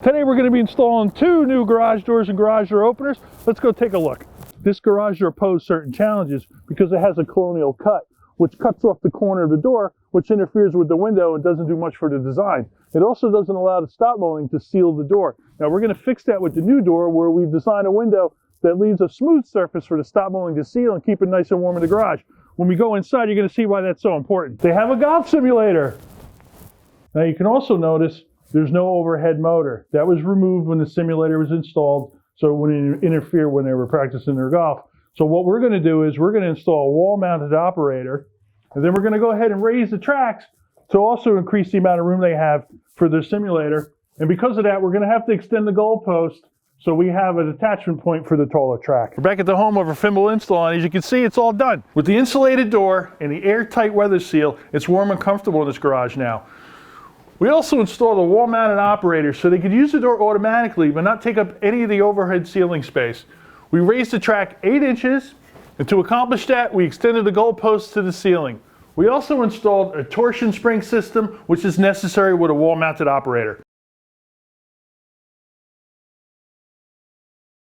Today we're going to be installing 2 new garage doors and garage door openers. Let's go take a look. This garage door poses certain challenges because it has a colonial cut, which cuts off the corner of the door, which interferes with the window and doesn't do much for the design. It also doesn't allow the stop molding to seal the door. Now we're going to fix that with the new door, where we've designed a window that leaves a smooth surface for the stop molding to seal and keep it nice and warm in the garage. When we go inside, you're going to see why that's so important. They have a golf simulator. Now you can also notice there's no overhead motor. That was removed when the simulator was installed, so it wouldn't interfere when they were practicing their golf. So what we're going to do is we're going to install a wall-mounted operator, and then we're going to go ahead and raise the tracks to also increase the amount of room they have for their simulator. And because of that, we're going to have to extend the goalpost so we have an attachment point for the taller track. We're back at the home of our Fimble install, and as you can see, it's all done. With the insulated door and the airtight weather seal, it's warm and comfortable in this garage now. We also installed a wall-mounted operator so they could use the door automatically but not take up any of the overhead ceiling space. We raised the track 8 inches, and to accomplish that, we extended the goalpost to the ceiling. We also installed a torsion spring system, which is necessary with a wall-mounted operator.